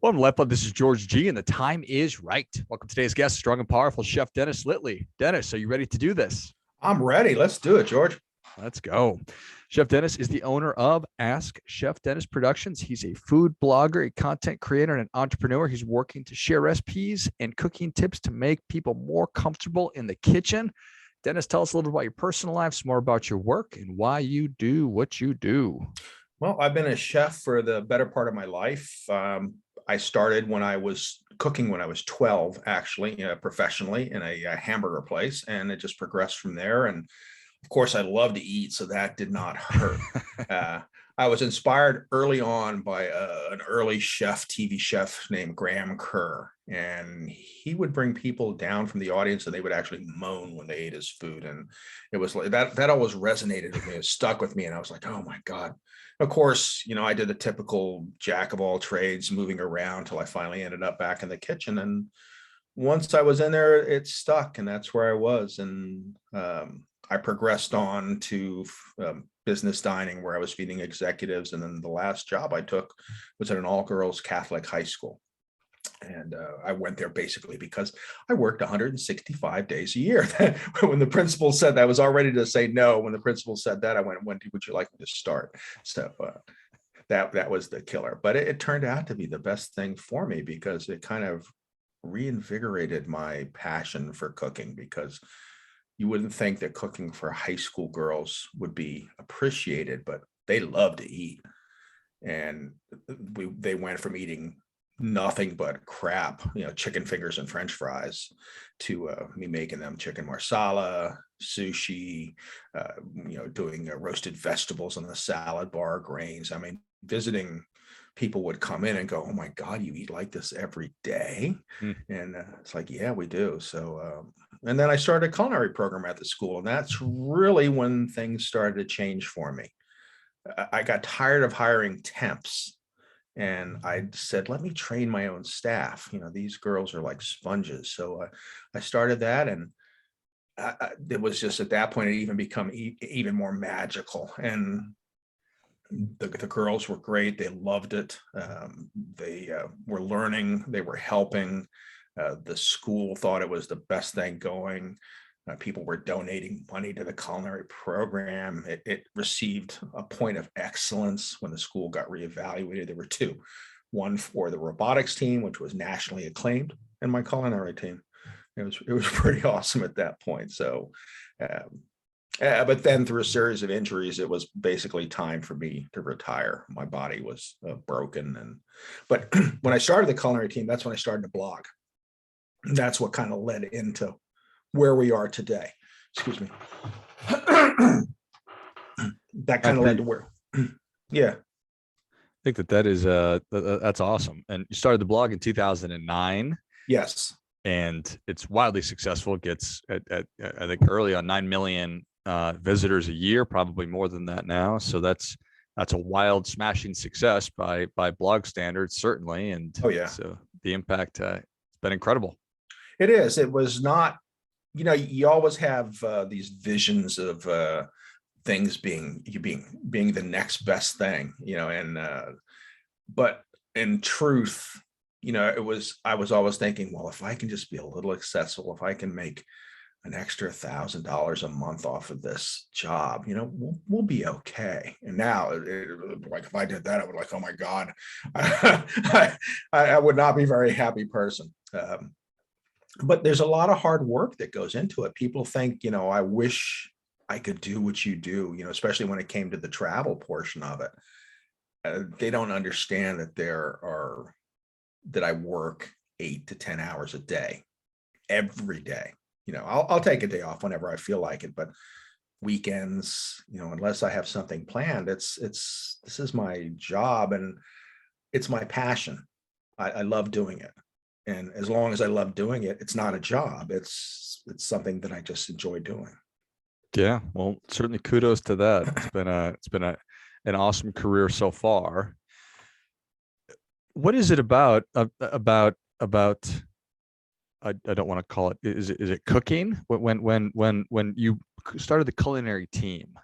Welcome to LifeBlood. This is George G, and the time is right. Welcome to today's guest, strong and powerful Chef Dennis Littley. Dennis, are you ready to do this? I'm ready. Let's do it, George. Let's go. Chef Dennis is the owner of Ask Chef Dennis Productions. He's a food blogger, a content creator, and an entrepreneur. He's working to share recipes and cooking tips to make people more comfortable in the kitchen. Dennis, tell us a little bit about your personal life, some more about your work, and why you do what you do. Well, I've been a chef for the better part of my life. I started when I was cooking when I was 12, actually, professionally in a hamburger place, and it just progressed from there. And of course, I love to eat, so that did not hurt. I was inspired early on by an early TV chef named Graham Kerr, and he would bring people down from the audience, and they would actually moan when they ate his food. And it was like that always resonated with me. It stuck with me, and I was like, oh my God. Of course, I did the typical jack of all trades, moving around till I finally ended up back in the kitchen. And once I was in there, it stuck, and that's where I was. And I progressed on to business dining, where I was feeding executives. And then the last job I took was at an all-girls Catholic high school. And I went there basically because I worked 165 days a year. When the principal said that, I was all ready to say no. When the principal said that, I went, when would you like me to start? So that was the killer. But it turned out to be the best thing for me, because it kind of reinvigorated my passion for cooking, because you wouldn't think that cooking for high school girls would be appreciated, but they love to eat. And they went from eating nothing but crap, chicken fingers and French fries, to me making them chicken marsala, sushi, doing roasted vegetables on the salad bar, grains. I mean, visiting people would come in and go, oh my God, you eat like this every day? And it's like, yeah, we do. So, and then I started a culinary program at the school, and that's really when things started to change for me. I got tired of hiring temps. And I said, let me train my own staff. These girls are like sponges. So I started that, and it was just at that point, it even become even more magical. And the girls were great. They loved it. They were learning. They were helping. The school thought it was the best thing going. People were donating money to the culinary program. It received a point of excellence when the school got reevaluated. There were two, one for the robotics team, which was nationally acclaimed, and my culinary team. It was pretty awesome at that point. So, but then through a series of injuries, it was basically time for me to retire. My body was broken. But when I started the culinary team, that's when I started to blog. That's what kind of led into where we are today. Excuse me. That kind of led to where, yeah. I think that is that's awesome. And you started the blog in 2009. Yes. And it's wildly successful. It gets I think early on 9 million visitors a year, probably more than that now. So that's a wild, smashing success by blog standards, certainly. And oh yeah, so the impact it's been incredible. It is. It was not. You always have these visions of things being the next best thing, but in truth, I was always thinking, well, if I can just be a little accessible, if I can make an extra $1,000 a month off of this job, we'll be okay. And now, like, if I did that, I would like, oh my God, I would not be a very happy person. But there's a lot of hard work that goes into it. People think, I wish I could do what you do, especially when it came to the travel portion of it. They don't understand that I work 8 to 10 hours a day, every day. I'll take a day off whenever I feel like it, but weekends, unless I have something planned, this is my job, and it's my passion. I love doing it. And as long as I love doing it, it's not a job. It's something that I just enjoy doing. Yeah, well, certainly kudos to that. It's been an awesome career so far. What is it about I don't want to call it. Is it cooking? When you started the culinary team,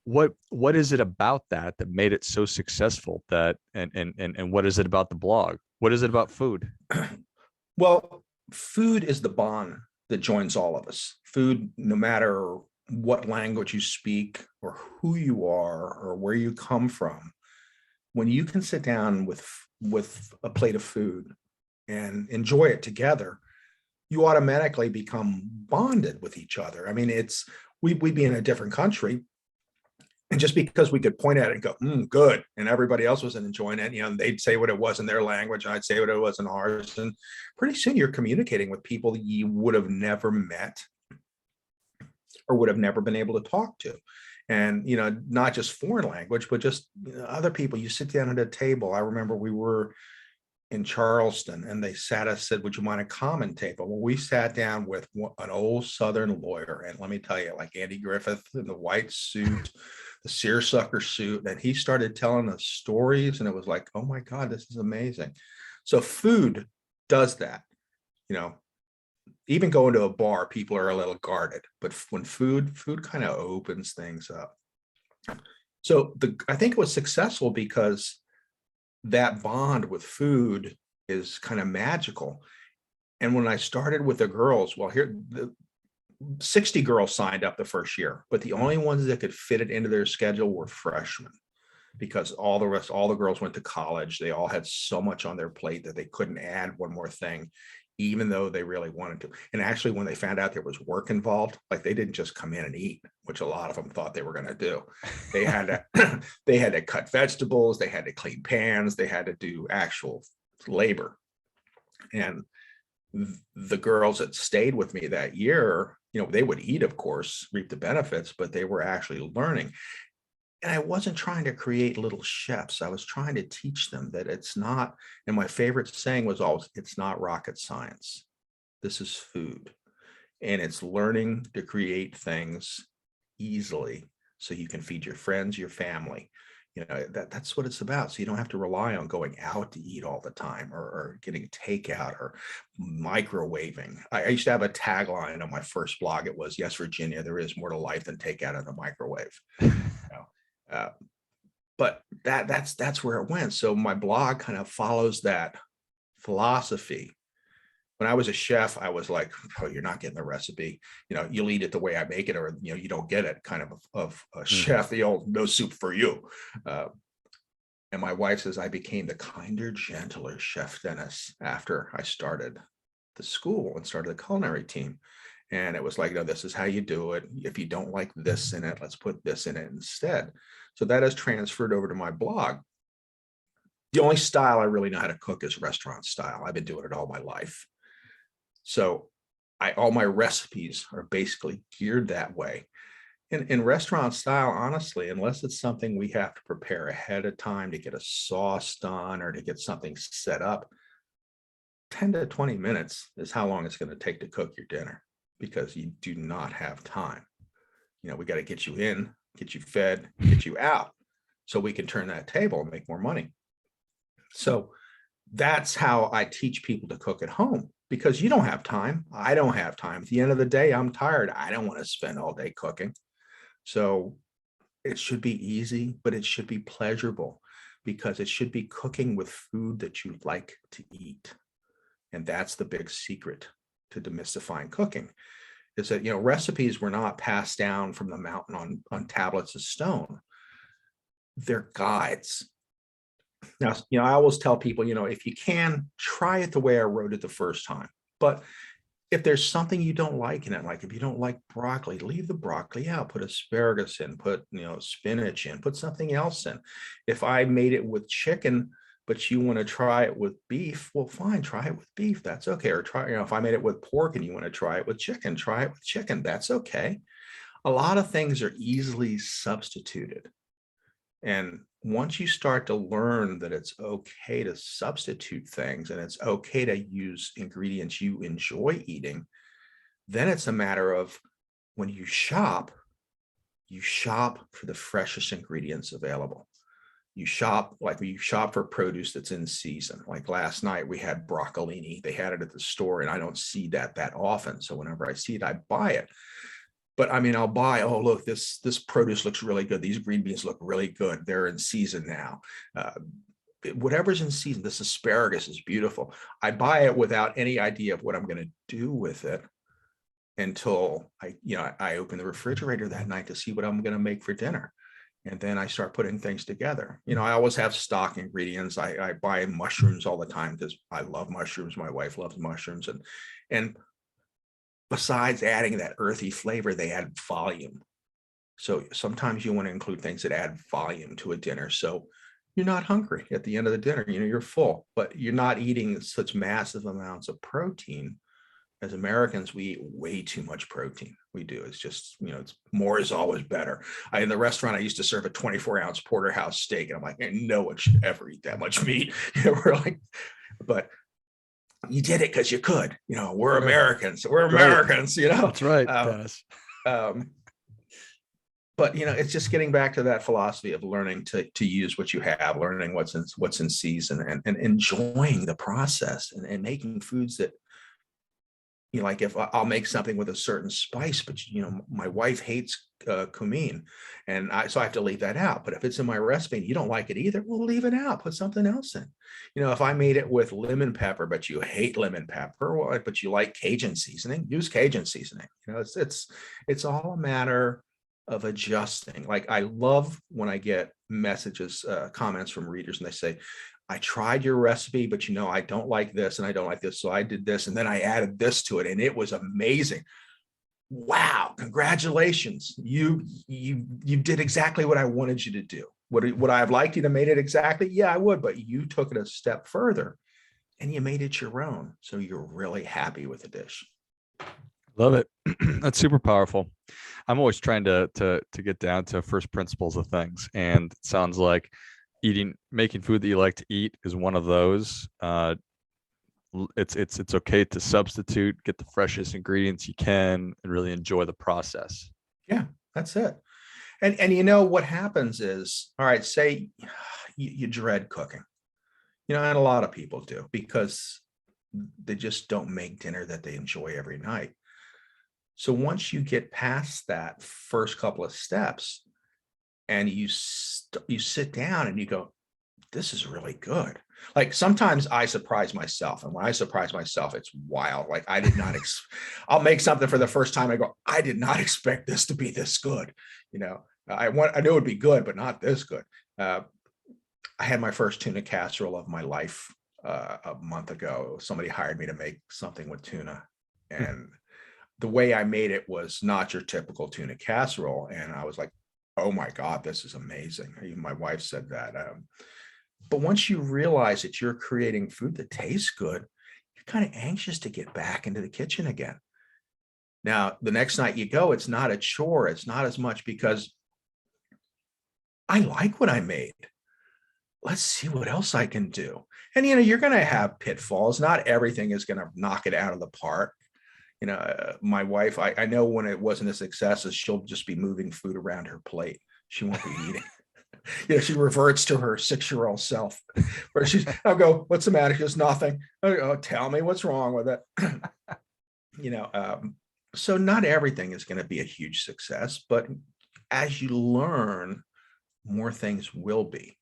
what is it about that made it so successful, that and what is it about the blog? What is it about food? Well, food is the bond that joins all of us. Food, no matter what language you speak or who you are or where you come from, when you can sit down with a plate of food and enjoy it together, you automatically become bonded with each other. I mean, we'd be in a different country, and just because we could point at it and go, good, and everybody else wasn't enjoying it, they'd say what it was in their language, and I'd say what it was in ours. And pretty soon you're communicating with people you would have never met or would have never been able to talk to. And, not just foreign language, but just other people. You sit down at a table. I remember we were in Charleston, and they said, would you mind a common table? Well, we sat down with an old Southern lawyer. And let me tell you, like Andy Griffith in the white suit, the seersucker suit, and he started telling us stories, and it was like, oh my God, this is amazing. So food does that. Even going to a bar, people are a little guarded, but when food kind of opens things up. So I think it was successful because that bond with food is kind of magical. And when I started with the girls, well, here, 60 girls signed up the first year, but the only ones that could fit it into their schedule were freshmen, because all the girls went to college. They all had so much on their plate that they couldn't add one more thing, even though they really wanted to. And actually, when they found out there was work involved, like, they didn't just come in and eat, which a lot of them thought they were going to do. They had to, they had to cut vegetables, they had to clean pans, they had to do actual labor. And the girls that stayed with me that year, they would eat, of course, reap the benefits, but they were actually learning. And I wasn't trying to create little chefs. I was trying to teach them that it's not, and my favorite saying was always, it's not rocket science. This is food. And it's learning to create things easily so you can feed your friends, your family. That's what it's about. So you don't have to rely on going out to eat all the time, or getting takeout or microwaving. I used to have a tagline on my first blog. It was, yes, Virginia, there is more to life than takeout in the microwave. But that's where it went. So my blog kind of follows that philosophy. When I was a chef, I was like, oh, you're not getting the recipe. You'll eat it the way I make it, or, you don't get it, kind of a chef, the old no soup for you. And my wife says I became the kinder, gentler Chef Dennis after I started the school and started the culinary team. And it was like, no, this is how you do it. If you don't like this in it, let's put this in it instead. So that has transferred over to my blog. The only style I really know how to cook is restaurant style. I've been doing it all my life. So all my recipes are basically geared that way. In restaurant style, honestly, unless it's something we have to prepare ahead of time to get a sauce done or to get something set up, 10 to 20 minutes is how long it's going to take to cook your dinner, because you do not have time. We got to get you in, get you fed, get you out, so we can turn that table and make more money. So that's how I teach people to cook at home, because you don't have time. I don't have time. At the end of the day, I'm tired. I don't want to spend all day cooking. So it should be easy, but it should be pleasurable, because it should be cooking with food that you like to eat. And that's the big secret to demystifying cooking, is that, recipes were not passed down from the mountain on tablets of stone. They're guides. Now, I always tell people, if you can, try it the way I wrote it the first time. But if there's something you don't like in it, like if you don't like broccoli, leave the broccoli out, put asparagus in, put, spinach in, put something else in. If I made it with chicken, but you want to try it with beef, well, fine, try it with beef. That's okay. Or try, if I made it with pork and you want to try it with chicken, try it with chicken. That's okay. A lot of things are easily substituted. And once you start to learn that it's okay to substitute things and it's okay to use ingredients you enjoy eating, then it's a matter of, when you shop for the freshest ingredients available. You shop for produce that's in season. Like last night we had broccolini. They had it at the store, and I don't see that often. So whenever I see it, I buy it. But I mean, I'll buy, oh, look, this produce looks really good. These green beans look really good. They're in season now. Whatever's in season, this asparagus is beautiful. I buy it without any idea of what I'm going to do with it until I open the refrigerator that night to see what I'm going to make for dinner. And then I start putting things together. I always have stock ingredients. I buy mushrooms all the time because I love mushrooms. My wife loves mushrooms. And besides adding that earthy flavor, they add volume. So sometimes you want to include things that add volume to a dinner. So you're not hungry at the end of the dinner. You're full, but you're not eating such massive amounts of protein. As Americans, we eat way too much protein. We do. It's just, it's more is always better. In the restaurant, I used to serve a 24-ounce porterhouse steak, and I'm like, no one should ever eat that much meat. We're like, but you did it because you could. We're Americans. We're Americans. That's right, Dennis. But it's just getting back to that philosophy of learning to use what you have, learning what's in season, and enjoying the process, and making foods that, like if I'll make something with a certain spice, but my wife hates cumin, and so I have to leave that out. But if it's in my recipe and you don't like it either, we'll leave it out. Put something else in. If I made it with lemon pepper, but you hate lemon pepper, but you like Cajun seasoning, use Cajun seasoning. It's all a matter of adjusting. Like, I love when I get messages, comments from readers, and they say, I tried your recipe, but I don't like this and I don't like this. So I did this, and then I added this to it, and it was amazing. Wow. Congratulations. You did exactly what I wanted you to do. Would I have liked you to made it exactly? Yeah, I would, but you took it a step further and you made it your own. So you're really happy with the dish. Love it. That's super powerful. I'm always trying to get down to first principles of things. And it sounds like making food that you like to eat is one of those. It's okay to substitute, get the freshest ingredients you can, and really enjoy the process. Yeah, that's it. And what happens is, all right, say you dread cooking, and a lot of people do, because they just don't make dinner that they enjoy every night. So once you get past that first couple of steps, and you sit down and you go, this is really good. Like, sometimes I surprise myself. And when I surprise myself, it's wild. Like, I did not, I'll make something for the first time. I go, I did not expect this to be this good. I knew it would be good, but not this good. I had my first tuna casserole of my life a month ago. Somebody hired me to make something with tuna. And the way I made it was not your typical tuna casserole. And I was like, oh my God, this is amazing. Even my wife said that. But once you realize that you're creating food that tastes good, you're kind of anxious to get back into the kitchen again. Now, the next night you go, it's not a chore. It's not as much, because I like what I made. Let's see what else I can do. And, you're going to have pitfalls. Not everything is going to knock it out of the park. My wife, I know when it wasn't a success, is she'll just be moving food around her plate. She won't be eating. She reverts to her 6-year-old self, where I'll go, what's the matter? She goes, nothing. I go, tell me what's wrong with it. So not everything is going to be a huge success, but as you learn, more things will be.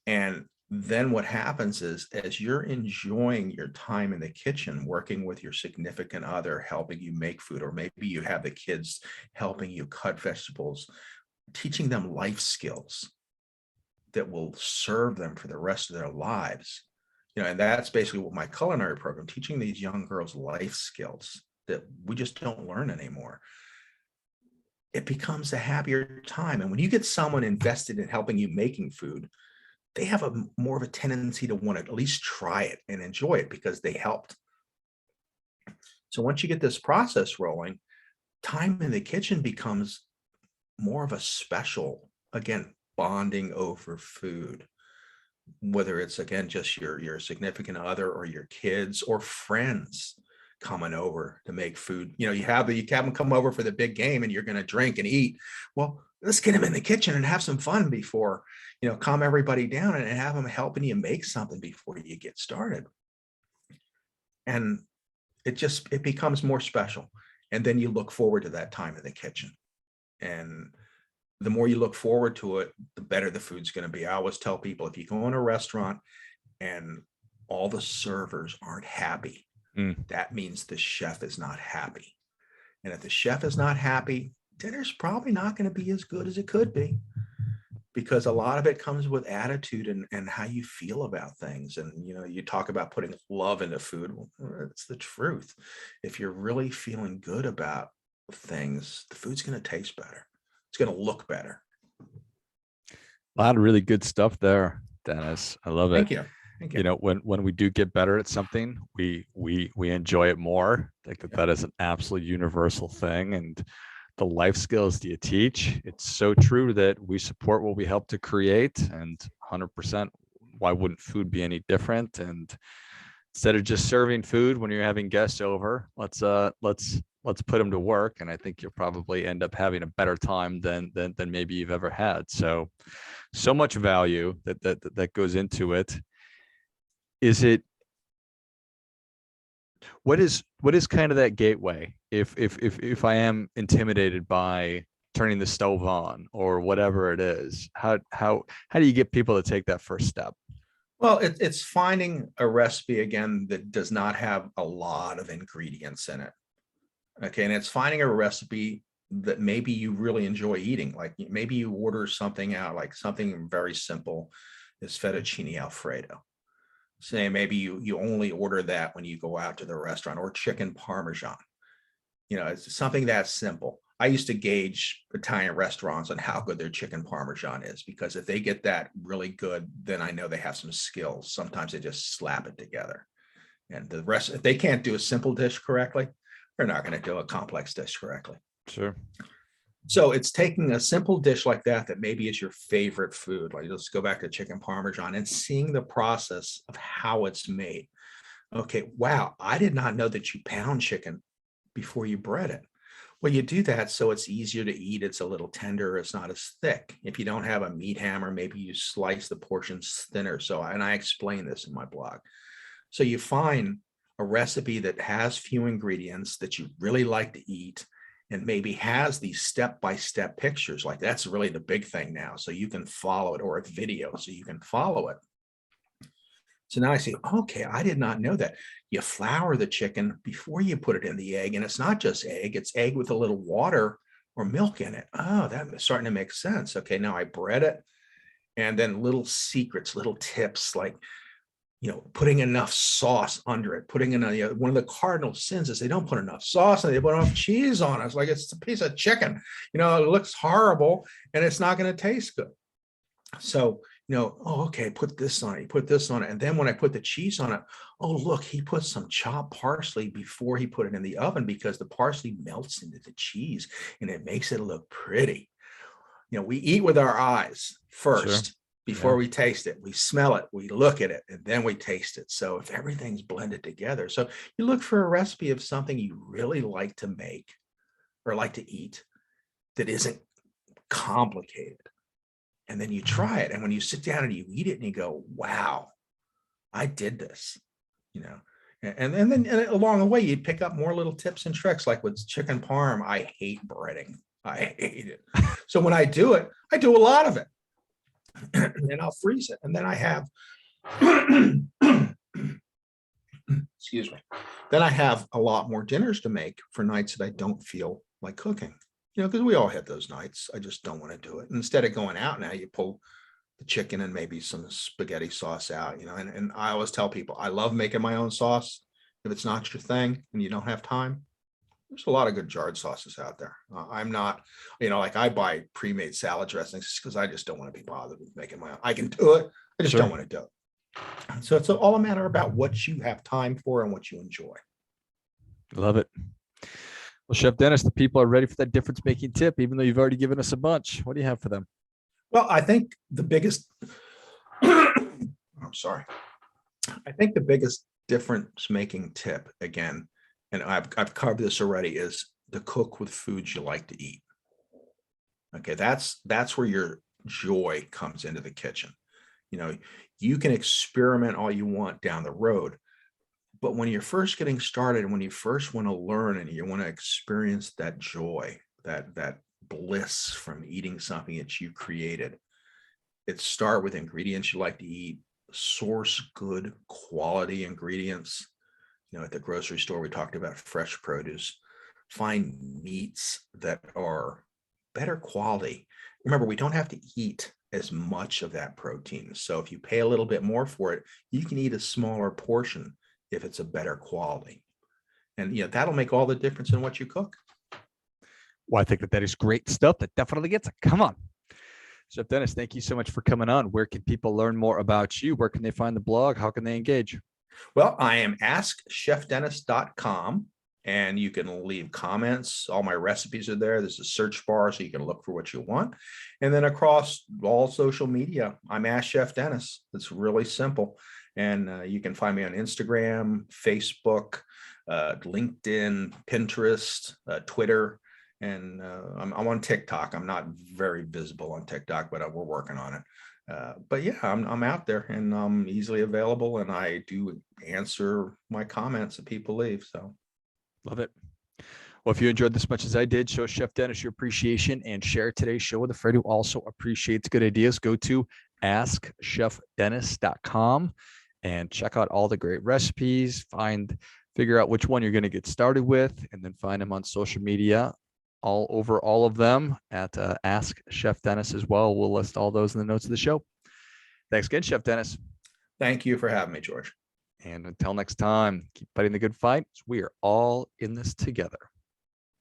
And then what happens is, as you're enjoying your time in the kitchen, working with your significant other, helping you make food, or maybe you have the kids helping you cut vegetables, teaching them life skills that will serve them for the rest of their lives. And that's basically what my culinary program, teaching these young girls life skills that we just don't learn anymore. It becomes a happier time. And when you get someone invested in helping you making food, they have more of a tendency to want to at least try it and enjoy it because they helped. So once you get this process rolling, time in the kitchen becomes more of a special, again, bonding over food, whether it's, again, just your significant other or your kids or friends coming over to make food. You have them come over for the big game and you're going to drink and eat. Well, let's get them in the kitchen and have some fun before, calm everybody down and have them helping you make something before you get started. And it becomes more special. And then you look forward to that time in the kitchen. And the more you look forward to it, the better the food's going to be. I always tell people, if you go in a restaurant and all the servers aren't happy, that means the chef is not happy. And if the chef is not happy, dinner's probably not going to be as good as it could be, because a lot of it comes with attitude and how you feel about things. And, you talk about putting love into food. Well, it's the truth. If you're really feeling good about things, the food's going to taste better. It's going to look better. A lot of really good stuff there, Dennis. I love it. Thank you. Thank you. When we do get better at something, we enjoy it more. I think that is an absolute universal thing. And the life skills that you teach, it's so true that we support what we help to create, and 100%. Why wouldn't food be any different? And instead of just serving food when you're having guests over, let's put them to work. And I think you'll probably end up having a better time than maybe you've ever had. So much value that goes into it. What is kind of that gateway if I am intimidated by turning the stove on or whatever it is? How do you get people to take that first step? Well, it's finding a recipe, again, that does not have a lot of ingredients in it. Okay, and it's finding a recipe that maybe you really enjoy eating. Like maybe you order something out, like something very simple is fettuccine Alfredo. Say maybe you only order that when you go out to the restaurant, or chicken Parmesan. It's something that simple. I used to gauge Italian restaurants on how good their chicken Parmesan is, because if they get that really good, then I know they have some skills. Sometimes they just slap it together. And the rest, if they can't do a simple dish correctly, they're not going to do a complex dish correctly. Sure. So it's taking a simple dish like that maybe is your favorite food. Like, let's go back to chicken Parmesan, and seeing the process of how it's made. Okay, wow, I did not know that you pound chicken before you bread it. Well, you do that so it's easier to eat. It's a little tender. It's not as thick. If you don't have a meat hammer, maybe you slice the portions thinner. And I explain this in my blog. So you find a recipe that has few ingredients that you really like to eat, and maybe has these step-by-step pictures. Like, that's really the big thing now. So you can follow it, or a video so you can follow it. So now I say, okay, I did not know that. You flour the chicken before you put it in the egg. And it's not just egg, it's egg with a little water or milk in it. Oh, that's starting to make sense. Okay, now I bread it. And then little secrets, little tips, like, putting enough sauce under it, putting in one of the cardinal sins is they don't put enough sauce and they put enough cheese on it. It's like, it's a piece of chicken, it looks horrible and it's not going to taste good. So, oh, okay, put this on it, you put this on it. And then when I put the cheese on it, oh, look, he put some chopped parsley before he put it in the oven, because the parsley melts into the cheese and it makes it look pretty. We eat with our eyes first. Sure. Before we taste it, we smell it, we look at it, and then we taste it. So if everything's blended together, so you look for a recipe of something you really like to make or like to eat that isn't complicated. And then you try it. And when you sit down and you eat it and you go, wow, I did this, and then along the way, you pick up more little tips and tricks. Like with chicken parm, I hate breading. I hate it. So when I do it, I do a lot of it. And then I'll freeze it. And then I have, excuse me, then I have a lot more dinners to make for nights that I don't feel like cooking, because we all hit those nights. I just don't want to do it. And instead of going out now, you pull the chicken and maybe some spaghetti sauce out, and I always tell people, I love making my own sauce. If it's not your thing and you don't have time, there's a lot of good jarred sauces out there. I'm not, like I buy pre-made salad dressings because I just don't want to be bothered with making my own. I can do it. I just don't want to do it. So it's all a matter about what you have time for and what you enjoy. Love it. Well, Chef Dennis, the people are ready for that difference-making tip, even though you've already given us a bunch. What do you have for them? Well, I think the biggest, I'm sorry. I think the biggest difference-making tip, again, and I've covered this already, is to cook with foods you like to eat. Okay, that's where your joy comes into the kitchen. You can experiment all you want down the road, But when you're first getting started, and when you first want to learn and you want to experience that joy, that bliss from eating something that you created, it start with ingredients you like to eat, source good quality ingredients. At the grocery store, we talked about fresh produce. Find meats that are better quality. Remember, we don't have to eat as much of that protein. So if you pay a little bit more for it, you can eat a smaller portion if it's a better quality. And that'll make all the difference in what you cook. Well, I think that is great stuff. That definitely gets it. Come on. Chef Dennis, thank you so much for coming on. Where can people learn more about you? Where can they find the blog? How can they engage? Well, I am askchefdennis.com, and you can leave comments. All my recipes are there. There's a search bar, so you can look for what you want. And then across all social media, I'm Ask Chef Dennis. It's really simple. And you can find me on Instagram, Facebook, LinkedIn, Pinterest, Twitter, and I'm on TikTok. I'm not very visible on TikTok, but we're working on it. But yeah, I'm out there, and I'm easily available, and I do answer my comments that people leave. So love it. Well, if you enjoyed this much as I did, show Chef Dennis your appreciation and share today's show with a friend who also appreciates good ideas. Go to askchefdennis.com and check out all the great recipes. Figure out which one you're going to get started with, and then find them on social media, all over all of them at Ask Chef Dennis as well. We'll list all those in the notes of the show. Thanks again, Chef Dennis. Thank you for having me, George. And until next time, keep fighting the good fight. We are all in this together.